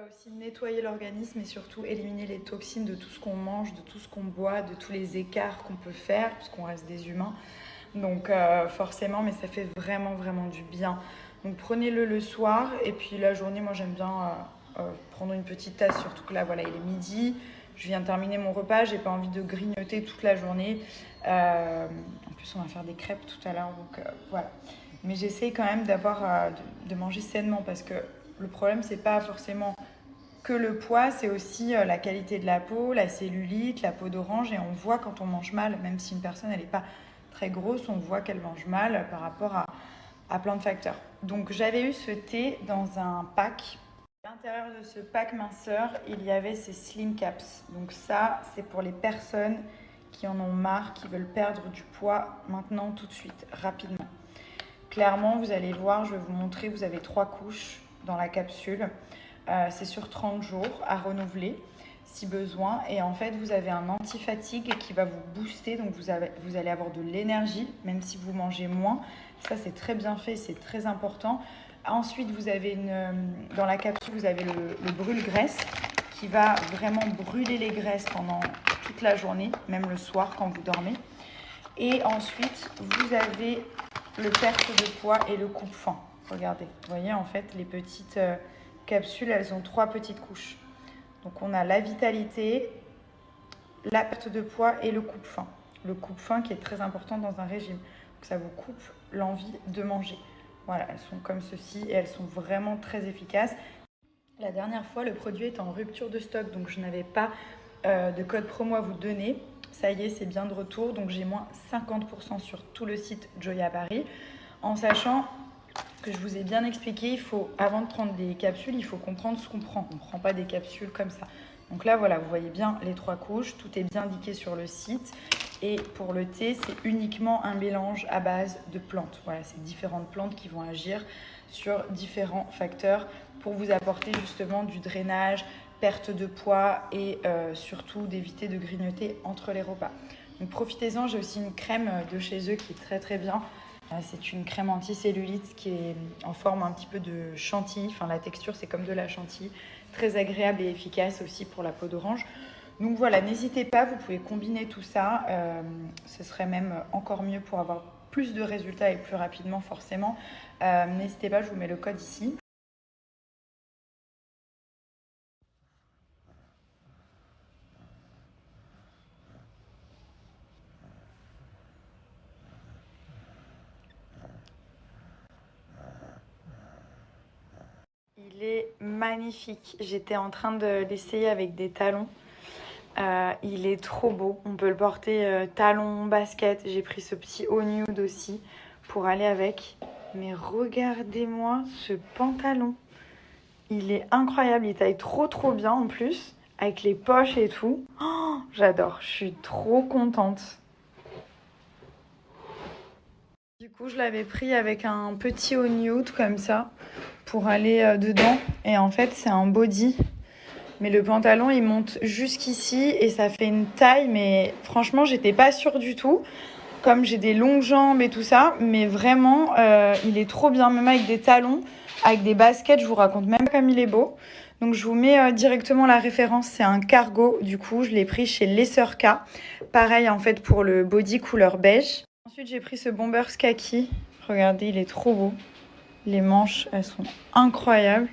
aussi nettoyer l'organisme et surtout éliminer les toxines de tout ce qu'on mange, de tout ce qu'on boit, de tous les écarts qu'on peut faire, puisqu'on reste des humains. Donc forcément, mais ça fait vraiment, vraiment du bien. Donc prenez-le le soir et puis la journée, moi j'aime bien prendre une petite tasse, surtout que là, voilà, il est midi. Je viens de terminer mon repas, j'ai pas envie de grignoter toute la journée. En plus, on va faire des crêpes tout à l'heure, donc voilà. Mais j'essaye quand même de manger sainement parce que le problème, c'est pas forcément que le poids, c'est aussi la qualité de la peau, la cellulite, la peau d'orange. Et on voit quand on mange mal, même si une personne elle n'est pas très grosse, on voit qu'elle mange mal par rapport à plein de facteurs. Donc j'avais eu ce thé dans un pack. À l'intérieur de ce pack minceur, il y avait ces Slim Caps. Donc ça, c'est pour les personnes qui en ont marre, qui veulent perdre du poids maintenant, tout de suite, rapidement. Clairement, vous allez voir, je vais vous montrer, vous avez 3 couches dans la capsule. C'est sur 30 jours à renouveler si besoin. Et en fait, vous avez un anti-fatigue qui va vous booster. Donc, vous allez avoir de l'énergie, même si vous mangez moins. Ça, c'est très bien fait, c'est très important. Ensuite, vous avez dans la capsule, vous avez le brûle-graisse qui va vraiment brûler les graisses pendant toute la journée, même le soir quand vous dormez. Et ensuite, vous avez le perte de poids et le coupe-faim. Regardez, vous voyez en fait les petites capsules, elles ont 3 petites couches. Donc on a la vitalité, la perte de poids et le coupe-faim. Le coupe-faim qui est très important dans un régime. Donc ça vous coupe l'envie de manger. Voilà, elles sont comme ceci et elles sont vraiment très efficaces. La dernière fois, le produit était en rupture de stock, donc je n'avais pas de code promo à vous donner. Ça y est, c'est bien de retour, donc j'ai moins 50% sur tout le site Joya Paris, en sachant que je vous ai bien expliqué, avant de prendre des capsules, il faut comprendre ce qu'on prend. On ne prend pas des capsules comme ça. Donc là, voilà, vous voyez bien les 3 couches, tout est bien indiqué sur le site. Et pour le thé, c'est uniquement un mélange à base de plantes. Voilà, c'est différentes plantes qui vont agir sur différents facteurs pour vous apporter justement du drainage, perte de poids et surtout d'éviter de grignoter entre les repas. Donc profitez-en, j'ai aussi une crème de chez eux qui est très très bien. C'est une crème anti-cellulite qui est en forme un petit peu de chantilly. Enfin, la texture, c'est comme de la chantilly. Très agréable et efficace aussi pour la peau d'orange. Donc voilà, n'hésitez pas, vous pouvez combiner tout ça. Ce serait même encore mieux pour avoir plus de résultats et plus rapidement forcément. N'hésitez pas, je vous mets le code ici. Il est magnifique. J'étais en train de l'essayer avec des talons. Il est trop beau. On peut le porter talons, basket. J'ai pris ce petit haut nude aussi pour aller avec. Mais regardez-moi ce pantalon. Il est incroyable. Il taille trop trop bien en plus. Avec les poches et tout. Oh, j'adore. Je suis trop contente. Du coup, je l'avais pris avec un petit haut nude comme ça pour aller dedans. Et en fait, c'est un body. Mais le pantalon, il monte jusqu'ici et ça fait une taille. Mais franchement, j'étais pas sûre du tout. Comme j'ai des longues jambes et tout ça. Mais vraiment, il est trop bien. Même avec des talons, avec des baskets, je vous raconte même pas comme il est beau. Donc, je vous mets directement la référence. C'est un cargo. Du coup, je l'ai pris chez Les Sœurs K. Pareil, en fait, pour le body couleur beige. Ensuite, j'ai pris ce Bombers Kaki. Regardez, il est trop beau. Les manches, elles sont incroyables.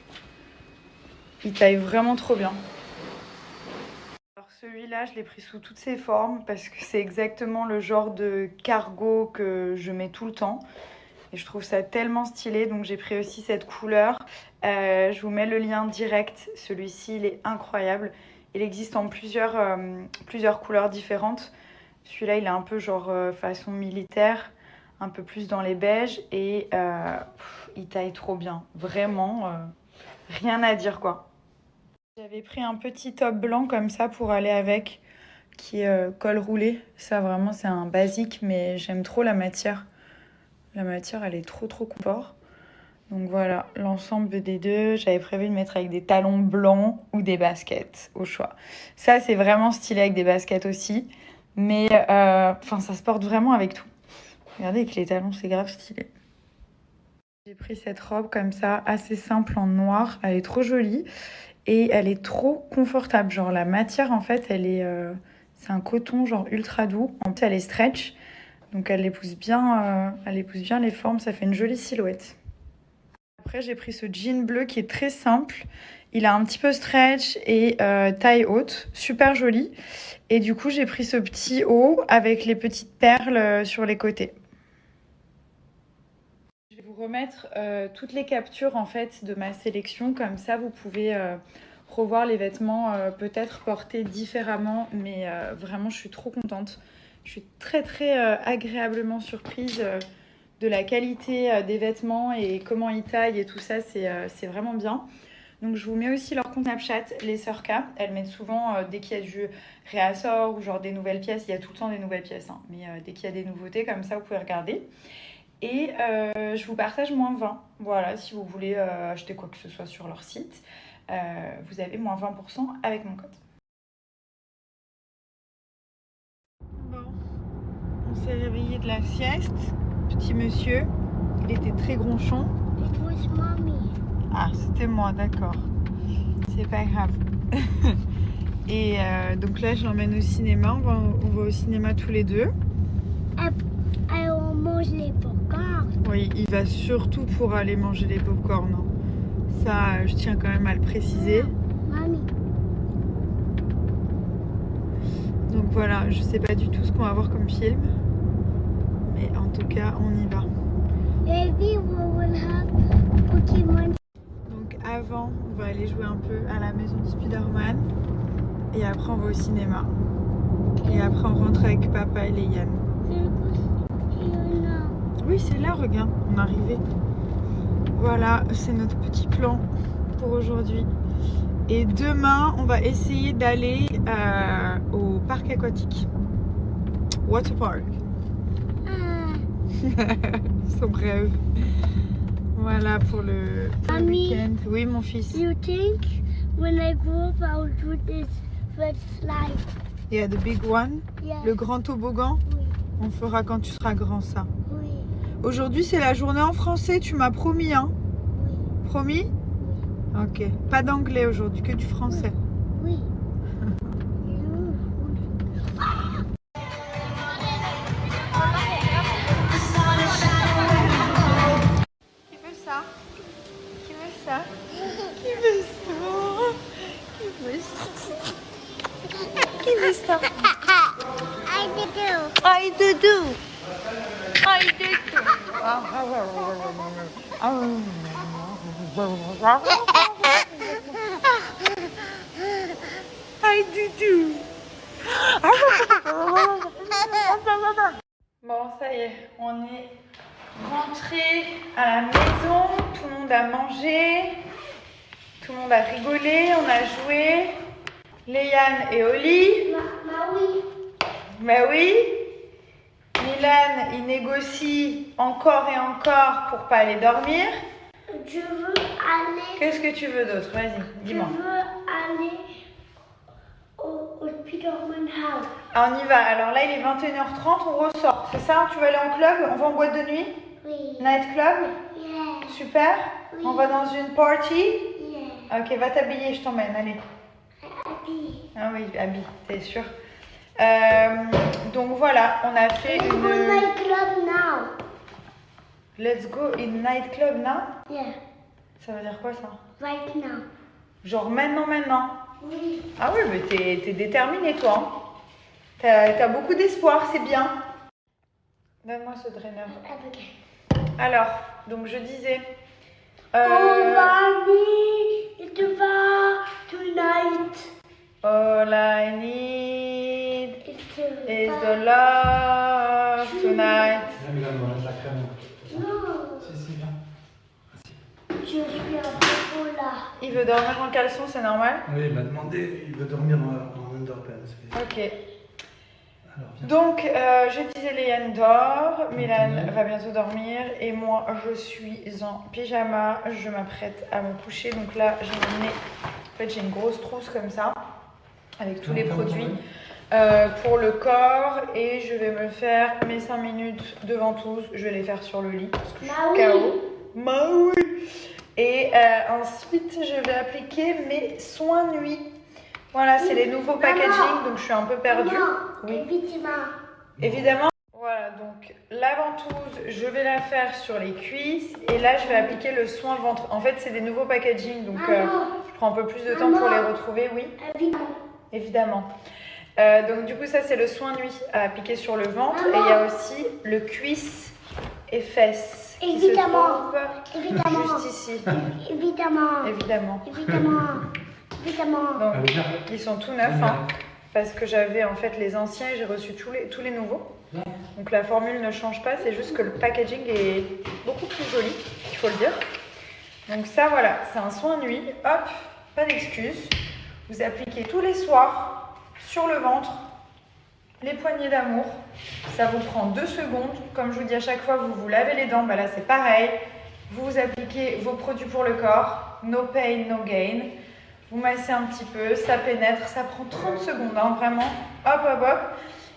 Il taille vraiment trop bien. Alors celui-là, je l'ai pris sous toutes ses formes parce que c'est exactement le genre de cargo que je mets tout le temps. Et je trouve ça tellement stylé. Donc j'ai pris aussi cette couleur. Je vous mets le lien direct. Celui-ci, il est incroyable. Il existe en plusieurs couleurs différentes. Celui-là, il est un peu genre façon militaire, un peu plus dans les beiges et il taille trop bien. Vraiment, rien à dire quoi. J'avais pris un petit top blanc comme ça pour aller avec, qui est col roulé. Ça, vraiment, c'est un basique, mais j'aime trop la matière. La matière, elle est trop trop confort. Donc voilà, l'ensemble des deux. J'avais prévu de mettre avec des talons blancs ou des baskets, au choix. Ça, c'est vraiment stylé avec des baskets aussi. Mais ça se porte vraiment avec tout. Regardez, avec les talons, c'est grave stylé. J'ai pris cette robe comme ça, assez simple en noir. Elle est trop jolie. et elle est trop confortable. Genre la matière en fait, c'est un coton genre ultra doux. En fait, elle est stretch, donc elle épouse bien les formes. Ça fait une jolie silhouette. Après, j'ai pris ce jean bleu qui est très simple. Il a un petit peu stretch et taille haute, super joli. Et du coup, j'ai pris ce petit haut avec les petites perles sur les côtés. Je vais vous remettre toutes les captures en fait de ma sélection. Comme ça, vous pouvez revoir les vêtements peut-être portés différemment. Mais vraiment, je suis trop contente. Je suis très très agréablement surprise de la qualité des vêtements et comment ils taillent et tout ça. C'est vraiment bien. Donc je vous mets aussi leur compte Snapchat, les sœurs K. Elles mettent souvent, dès qu'il y a du réassort ou genre des nouvelles pièces, il y a tout le temps des nouvelles pièces, hein, mais dès qu'il y a des nouveautés comme ça, vous pouvez regarder. Et je vous partage -20. Voilà, si vous voulez acheter quoi que ce soit sur leur site, vous avez -20% avec mon code. Bon, on s'est réveillé de la sieste. Petit monsieur, il était très gronchon. It was mommy. Ah, c'était moi, d'accord. C'est pas grave. Et donc là, je l'emmène au cinéma. On va au cinéma tous les deux. On mange les popcorn. Oui, il va surtout pour aller manger les popcorn. Ça, je tiens quand même à le préciser. Mamie. Donc voilà, je sais pas du tout ce qu'on va voir comme film. Mais en tout cas, on y va. Maybe we will have Pokémon. Donc avant, on va aller jouer un peu à la maison de Spider-Man. Et après, on va au cinéma. Et après, on rentre avec papa et Léane. Oui, c'est là, regarde, on est arrivé. Voilà, c'est notre petit plan pour aujourd'hui. Et demain, on va essayer d'aller au parc aquatique. Water park. Son rêve. Voilà pour le week-end. Oui, mon fils. You think when I grow up I will do this red slide? Yeah, the big one. Yeah. Le grand toboggan. Oui. On fera quand tu seras grand, ça. Oui. Aujourd'hui, c'est la journée en français, tu m'as promis, hein? Oui. Promis? Ok. Pas d'anglais aujourd'hui, que du français. Oui. Qui veut ça? Qui veut ça? Qui veut ça? Qui veut ça? Qui veut ça? I do. I do do. I do do. I do do. Bon, ça y est, on est rentré à la maison. Tout le monde a mangé. Tout le monde a rigolé. On a joué. Léane et Oli. Oui. Ben oui. Milan, il négocie encore et encore pour pas aller dormir. Je veux aller. Qu'est-ce que tu veux d'autre? Vas-y, dis-moi. Je veux aller au Spider-Man House. Ah, on y va. Alors là, il est 21h30, on ressort. C'est ça? Tu veux aller en club? On va en boîte de nuit? Oui. Night club? Yeah. Super. Oui. On va dans une party? Yeah. Ok, va t'habiller, je t'emmène, allez. Happy. Ah oui, habille, t'es sûr. Donc voilà, on a fait Let's go une... night club now. Let's go in night club now? Yeah. Ça veut dire quoi ça? Right now. Genre maintenant? Oui. Ah oui, mais t'es déterminée toi. Hein. T'as beaucoup d'espoir, c'est bien. Donne-moi ce draineur. Okay. Alors, donc je disais... Oh, Mommy, it's the bar tonight. All I need is It's the love tonight. Viens, Milan, de la crème. No. Si, viens. Je suis un peu là. Il veut dormir en caleçon, c'est normal? Oui, il m'a demandé, il veut dormir en underpants. Ok. Alors, viens. Donc, je disais, Léane dort, Milan va bientôt dormir et moi, je suis en pyjama. Je m'apprête à me coucher. Donc là, j'ai emmené... En fait, j'ai une grosse trousse comme ça, avec tous les produits pour le corps. Et je vais me faire mes 5 minutes de ventouse. Je vais les faire sur le lit parce que je suis KO. Bah oui. Et ensuite, je vais appliquer mes soins nuit. Voilà, c'est les nouveaux packaging, donc je suis un peu perdue. Oui. Évidemment. Voilà, donc la ventouse, je vais la faire sur les cuisses. Et là, je vais appliquer le soin ventre. En fait, c'est des nouveaux packaging, donc je prends un peu plus de temps pour les retrouver, oui. Évidemment. Donc du coup, ça, c'est le soin nuit à appliquer sur le ventre. Et il y a aussi le cuisse et fesses. Évidemment. Juste ici. Évidemment. Donc, ils sont tout neufs, hein, parce que j'avais en fait les anciens et j'ai reçu tous les nouveaux. Donc la formule ne change pas, c'est juste que le packaging est beaucoup plus joli, il faut le dire. Donc ça, voilà, c'est un soin nuit. Hop, pas d'excuses. Vous appliquez tous les soirs sur le ventre, les poignées d'amour. Ça vous prend 2 secondes. Comme je vous dis à chaque fois, vous vous lavez les dents. Bah là, c'est pareil. Vous appliquez vos produits pour le corps. No pain, no gain. Vous massez un petit peu, ça pénètre. Ça prend 30 secondes, hein, vraiment. Hop, hop, hop.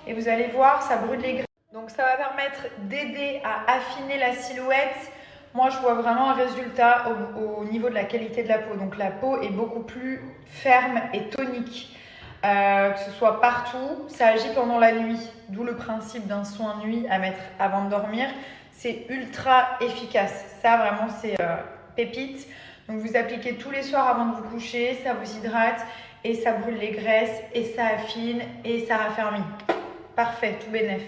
Et vous allez voir, ça brûle les graisses. Donc ça va permettre d'aider à affiner la silhouette. Moi, je vois vraiment un résultat au niveau de la qualité de la peau. Donc la peau est beaucoup plus ferme et tonique. Que ce soit partout, ça agit pendant la nuit, d'où le principe d'un soin nuit à mettre avant de dormir. C'est ultra efficace, ça vraiment c'est pépite. Donc vous appliquez tous les soirs avant de vous coucher, ça vous hydrate et ça brûle les graisses et ça affine et ça raffermit. Parfait, tout bénef.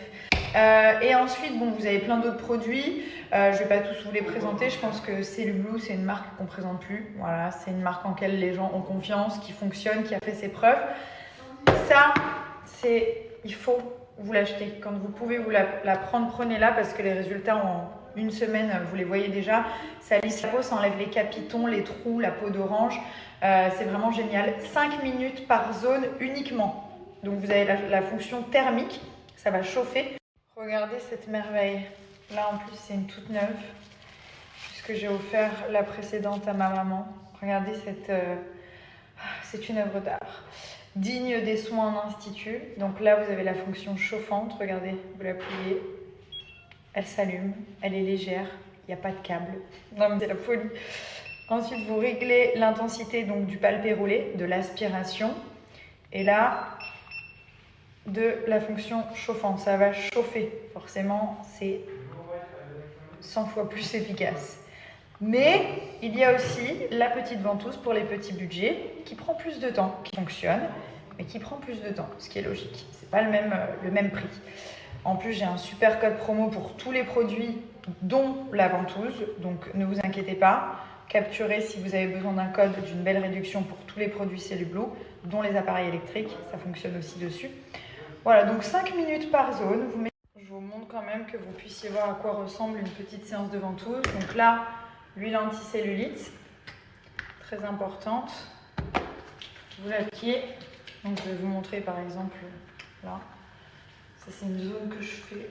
Et ensuite, bon, vous avez plein d'autres produits. Je ne vais pas tous vous les présenter. Je pense que Cellublue, c'est une marque qu'on ne présente plus. Voilà, c'est une marque en laquelle les gens ont confiance, qui fonctionne, qui a fait ses preuves. Ça, il faut vous l'acheter. Quand vous pouvez vous la prendre, prenez-la parce que les résultats en une semaine, vous les voyez déjà. Ça lisse la peau, ça enlève les capitons, les trous, la peau d'orange. C'est vraiment génial. 5 minutes par zone uniquement. Donc vous avez la fonction thermique, ça va chauffer. Regardez cette merveille. Là en plus c'est une toute neuve, puisque j'ai offert la précédente à ma maman. Regardez c'est une œuvre d'art. Digne des soins en institut. Donc là vous avez la fonction chauffante, regardez, vous la pliez. Elle s'allume, elle est légère, il n'y a pas de câble. Non mais c'est la folie. Ensuite vous réglez l'intensité donc du palpé roulé, de l'aspiration. Et là, de la fonction chauffante, ça va chauffer. Forcément, c'est 100 fois plus efficace. Mais il y a aussi la petite ventouse pour les petits budgets qui prend plus de temps, qui fonctionne, mais qui prend plus de temps, ce qui est logique. C'est pas le même prix. En plus, j'ai un super code promo pour tous les produits, dont la ventouse. Donc, ne vous inquiétez pas. Capturez si vous avez besoin d'un code d'une belle réduction pour tous les produits Cellublue, dont les appareils électriques. Ça fonctionne aussi dessus. Voilà, donc 5 minutes par zone. Je vous montre quand même que vous puissiez voir à quoi ressemble une petite séance de ventouse. Donc là, l'huile anticellulite, très importante. Vous l'appliquez. Donc je vais vous montrer par exemple là. Ça c'est une zone que je fais.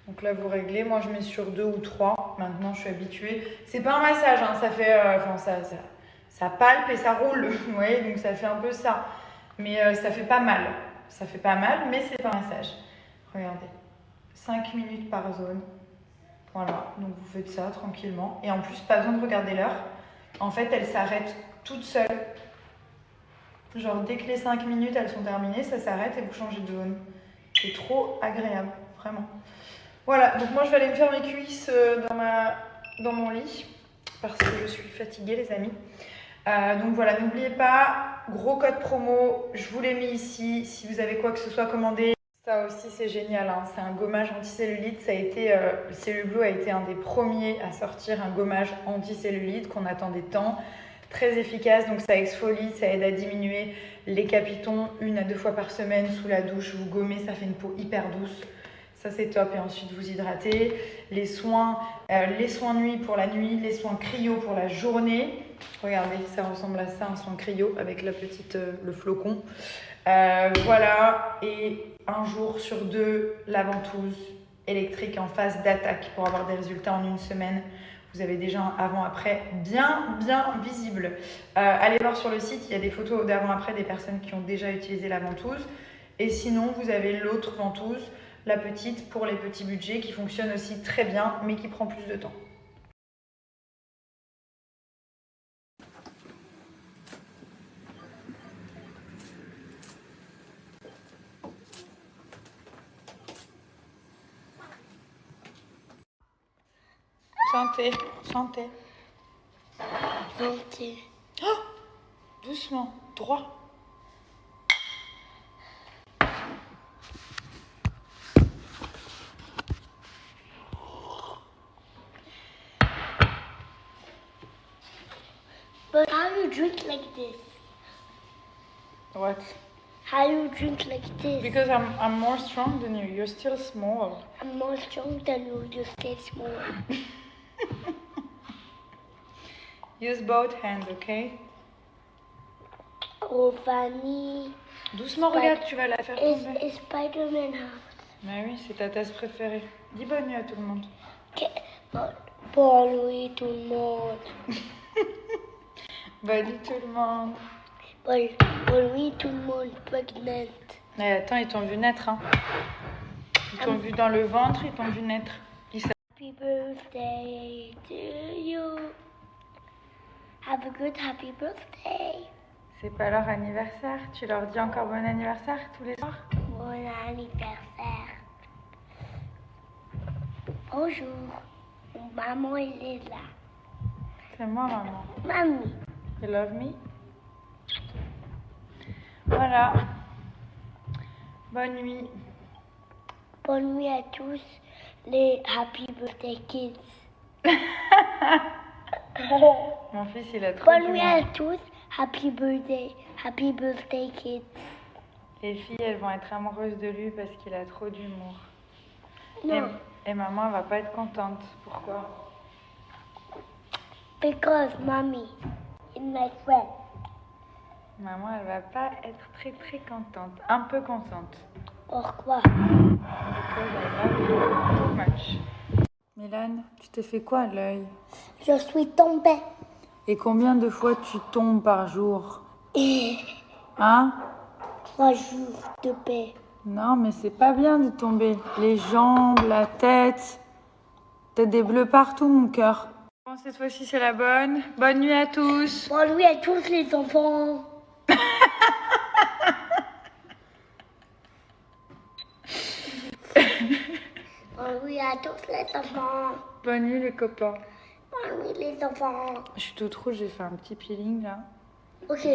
Donc là vous réglez. Moi je mets sur 2 ou 3. Maintenant je suis habituée. C'est pas un massage, hein. Ça fait, ça palpe et ça roule. Vous voyez, donc ça fait un peu ça. Mais ça fait pas mal. Ça fait pas mal, mais c'est pas un massage. Regardez. 5 minutes par zone. Voilà. Donc vous faites ça tranquillement. Et en plus, pas besoin de regarder l'heure. En fait, elle s'arrête toute seule. Genre, dès que les 5 minutes, elles sont terminées, ça s'arrête et vous changez de zone. C'est trop agréable. Vraiment. Voilà. Donc moi, je vais aller me faire mes cuisses dans mon lit. Parce que je suis fatiguée, les amis. Donc voilà, n'oubliez pas, gros code promo, je vous l'ai mis ici, si vous avez quoi que ce soit commandé. Ça aussi c'est génial, hein. C'est un gommage anticellulite, Cellublue a été un des premiers à sortir un gommage anticellulite qu'on attendait tant, très efficace, donc ça exfolie, ça aide à diminuer les capitons 1 à 2 fois par semaine sous la douche, vous gommez, ça fait une peau hyper douce. Ça c'est top, et ensuite vous hydratez. Les soins nuit pour la nuit, les soins cryo pour la journée. Regardez, ça ressemble à ça, un soin cryo avec le flocon. Voilà, et 1 jour sur 2, la ventouse électrique en phase d'attaque pour avoir des résultats en 1 semaine. Vous avez déjà un avant-après bien visible. Allez voir sur le site, il y a des photos d'avant-après des personnes qui ont déjà utilisé la ventouse. Et sinon, vous avez l'autre ventouse, la petite pour les petits budgets qui fonctionne aussi très bien mais qui prend plus de temps. Santé, santé. Santé. Oh, doucement, droit. But how you drink like this? What? How you drink like this? Because I'm more strong than you. You're still small. I'm more strong than you. You stay small. Use both hands, okay? Oh, Fanny. Doucement, regarde, tu vas la faire tomber. It's Spider-Man house. Mais oui, c'est ta tasse préférée. Dis bonne nuit à tout le monde. Bonne nuit tout le monde. Bonne nuit tout le monde. Bonne nuit tout le monde. Pregnant. Mais attends, ils t'ont vu naître, hein. Ils t'ont vu dans le ventre, ils t'ont vu naître. Happy birthday to you. Have a good happy birthday. C'est pas leur anniversaire. Tu leur dis encore bon anniversaire tous les soirs? Bon anniversaire. Bonjour. Maman, elle est là. C'est moi, maman. Mamie. You love me? Voilà. Bonne nuit. Bonne nuit à tous les happy birthday kids. Mon fils, il a trop Bonne du nuit mal. à tous, happy birthday kids. Les filles, elles vont être amoureuses de lui parce qu'il a trop d'humour. No, Et maman, elle va pas être contente. Pourquoi? because mommy is my friend. Maman, elle va pas être très très contente. Un peu contente. Pourquoi? Because I love you too much. Mélane, tu t'es fait quoi à l'œil? Je suis tombée. Et combien de fois tu tombes par jour? Hein? 3 jours de paix. Non, mais c'est pas bien de tomber. Les jambes, la tête. T'as des bleus partout, mon cœur. Bon, cette fois-ci, c'est la bonne. Bonne nuit à tous. Bonne nuit à tous les enfants. Bonne nuit à tous les enfants. Bonne nuit, les copains. Bonne nuit les enfants. Je suis toute rouge, j'ai fait un petit peeling là. Ok.